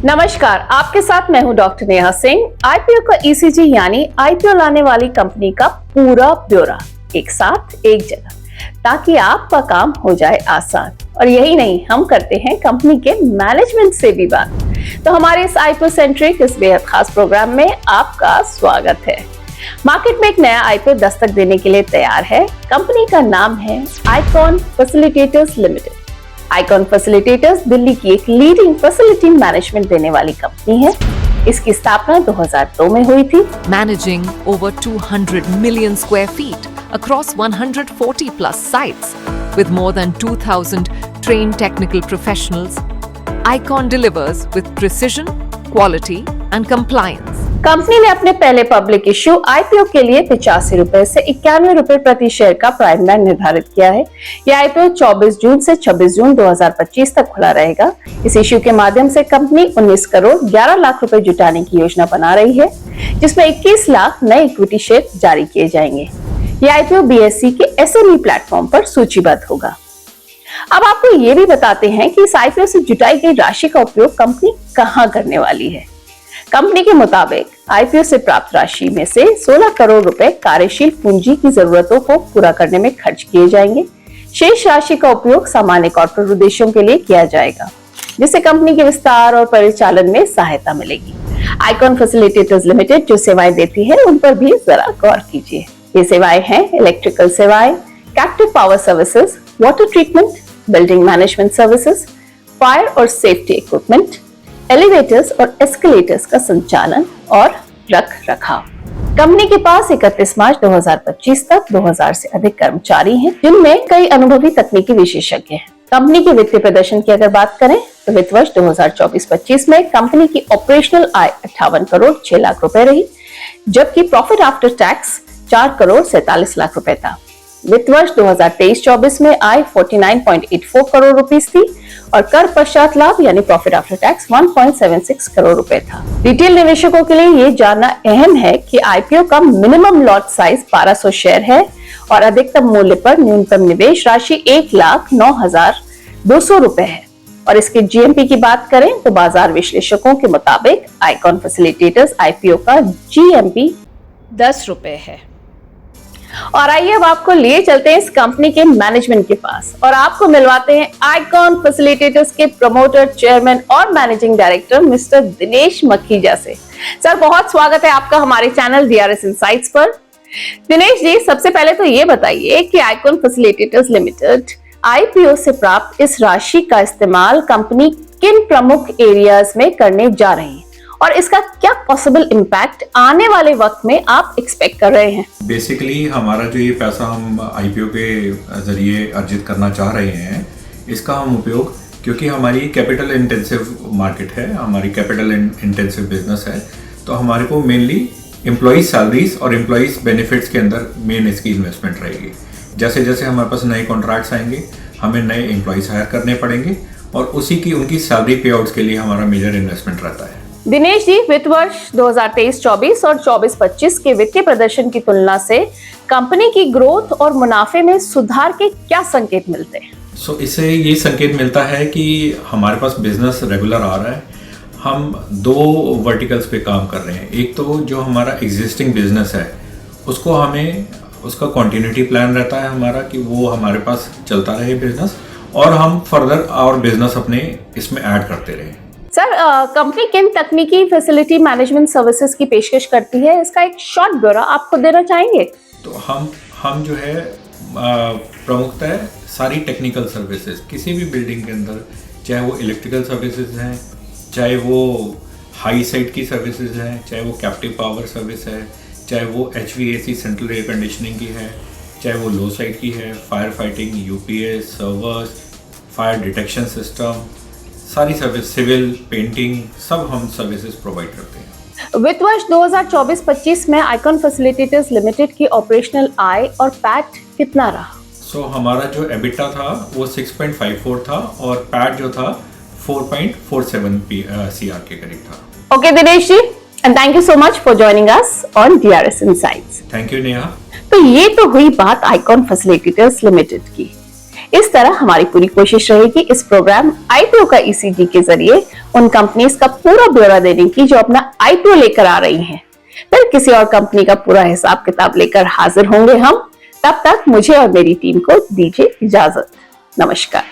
नमस्कार, आपके साथ मैं हूं डॉक्टर नेहा सिंह। आईपीओ का ईसीजी यानी आईपीओ लाने वाली कंपनी का पूरा ब्यौरा एक साथ एक जगह, ताकि आपका काम हो जाए आसान। और यही नहीं, हम करते हैं कंपनी के मैनेजमेंट से भी बात। तो हमारे इस आईपीओ सेंट्रिक इस बेहद खास प्रोग्राम में आपका स्वागत है। मार्केट में एक नया आईपीओ दस्तक देने के लिए तैयार है। कंपनी का नाम है icon facilitators limited. Icon facilitators Delhi की एक लीडिंग फैसिलिटी मैनेजमेंट देने वाली कंपनी है। इसकी स्थापना 2002 में हुई थी। Managing over 200 million square feet across 140 plus sites with more than 2,000 trained technical professionals, Icon delivers with precision, quality and compliance. Company ने अपने पहले पब्लिक इश्यू आईपीओ के लिए 85 रुपए से 91 रुपए प्रति शेयर का प्राइम बैंड निर्धारित किया है। यह आईपीओ 24 जून से 26 जून 2025 तक खुला रहेगा। इस इश्यू के माध्यम से कंपनी 19 करोड़ 11 लाख रुपए जुटाने की योजना बना रही है, जिसमें 21 लाख नए इक्विटी शेयर जारी किए जाएंगे। यह आईपीओ बीएसई के एसएमई प्लेटफॉर्म पर सूचीबद्ध होगा। अब आपको ये भी बताते हैं कि इस आईपीओ से जुटाई गई राशि का उपयोग कंपनी कहां करने वाली है। कंपनी के मुताबिक आईपीओ से प्राप्त राशि में से 16 करोड़ रुपए कार्यशील पूंजी की जरूरतों को पूरा करने में खर्च किए जाएंगे। शेष राशि का उपयोग सामान्य कॉर्पोरेट उद्देश्यों के लिए किया जाएगा, जिससे कंपनी के विस्तार और परिचालन में सहायता मिलेगी। आईकॉन फैसिलिटेटर्स लिमिटेड जो सेवाएं देती है, उन पर भी जरा गौर कीजिए। ये सेवाएं हैं इलेक्ट्रिकल सेवाएं, captive power services, water treatment, building management services, fire और सेफ्टी इक्विपमेंट, एलिवेटर्स और एस्केलेटर्स का संचालन और रख रखाव। कंपनी के पास 31 मार्च 2025 तक 2000 से अधिक कर्मचारी हैं, जिनमें कई अनुभवी तकनीकी विशेषज्ञ हैं। कंपनी के वित्तीय प्रदर्शन की अगर बात करें तो वित्त वर्ष 2024-25 में कंपनी की ऑपरेशनल आय 58 करोड़ 6 लाख रुपए रही, जबकि profit after tax 4 crore 47 lakh रुपए था। वित्त वर्ष 2023-24 में आय 49.84 करोड़ रुपीस थी और कर पश्चात लाभ यानी प्रॉफिट आफ्टर टैक्स 1.76 करोड़ रुपए था। रिटेल निवेशकों के लिए ये जानना अहम है कि आईपीओ का मिनिमम लॉट साइज 1200 शेयर है और अधिकतम मूल्य पर न्यूनतम निवेश राशि 1,09,200 रुपए है। और इसके जीएमपी की बात करें तो बाजार विश्लेषकों के मुताबिक आईकॉन फैसिलिटेटर्स आईपीओ का जीएमपी 10 रुपए है। और आइए अब आपको लिए चलते हैं इस कंपनी के मैनेजमेंट के पास और आपको मिलवाते हैं आईकॉन फैसिलिटेटर्स के प्रमोटर, चेयरमैन और managing director mister Dinesh Makhija से। सर, बहुत स्वागत है आपका हमारे चैनल डीआरएस इनसाइट्स पर। दिनेश जी, सबसे पहले तो ये बताइए कि आईकॉन फैसिलिटेटर्स लिमिटेड आईपीओ से प्राप्त इस राशि का इस्तेमाल कंपनी किन प्रमुख एरियाज में करने जा रही है और इसका क्या पॉसिबल इम्पैक्ट आने वाले वक्त में आप एक्सपेक्ट कर रहे हैं। बेसिकली हमारा जो ये पैसा हम आईपीओ के जरिए अर्जित करना चाह रहे हैं, इसका हम उपयोग, क्योंकि हमारी कैपिटल इंटेंसिव मार्केट है, हमारी कैपिटल इंटेंसिव बिजनेस है, तो हमारे को मेनली एम्प्लॉइज सैलरीज और एम्प्लॉइज बेनिफिट्स के अंदर मेन इसकी इन्वेस्टमेंट रहेगी। जैसे जैसे हमारे पास नए कॉन्ट्रैक्ट्स आएंगे, हमें नए एम्प्लॉइज हायर करने पड़ेंगे और उनकी सैलरी पे आउट्स के लिए हमारा मेजर इन्वेस्टमेंट रहता है। दिनेश जी, वित्त वर्ष 2023-24 और 24-25 के वित्तीय प्रदर्शन की तुलना से कंपनी की ग्रोथ और मुनाफे में सुधार के क्या संकेत मिलते हैं? इससे ये संकेत मिलता है कि हमारे पास बिजनेस रेगुलर आ रहा है। हम 2 वर्टिकल्स पे काम कर रहे हैं। एक तो जो हमारा एग्जिस्टिंग बिजनेस है, उसको हमें उसका कंटिन्यूटी प्लान रहता है हमारा कि वो हमारे पास चलता रहे बिजनेस, और हम फर्दर और बिजनेस अपने इसमें ऐड करते रहे। सर, कंपनी किन तकनीकी फैसिलिटी मैनेजमेंट सर्विसेज की पेशकश करती है, इसका एक शॉर्ट ब्यौरा आपको देना चाहेंगे? तो हम जो है प्रमुखतः सारी टेक्निकल सर्विसेज किसी भी बिल्डिंग के अंदर, चाहे वो इलेक्ट्रिकल सर्विसेज हैं, चाहे वो हाई साइड की सर्विसेज हैं, चाहे वो कैप्टिव पावर सर्विस है, चाहे वो HVAC सेंट्रल एयर कंडीशनिंग की है, चाहे वो लो साइड की है, fire fighting, UPS, servers, fire detection system, सारी सर्विस, सिविल, पेंटिंग, सब हम सर्विसेज प्रोवाइड करते हैं। वित्त वर्ष 2024-25 में आईकॉन फैसिलिटेटर्स लिमिटेड की ऑपरेशनल आय और पैट कितना रहा? हमारा जो एबिटा था वो 6.54 था और पैट जो था 4.47 CR के करीब था। Okay Dinesh ji, and thank you so much for joining us on DRS insights. Thank you Neha. तो ये तो हुई बात आईकॉन फैसिलिटेटर्स लिमिटेड की। इस तरह हमारी पूरी कोशिश रहेगी इस प्रोग्राम आईपीओ का ईसीजी के जरिए उन कंपनीज का पूरा ब्यौरा देने की जो अपना आईपीओ लेकर आ रही हैं। फिर किसी और कंपनी का पूरा हिसाब किताब लेकर हाजिर होंगे हम। तब तक मुझे और मेरी टीम को दीजिए इजाजत। नमस्कार।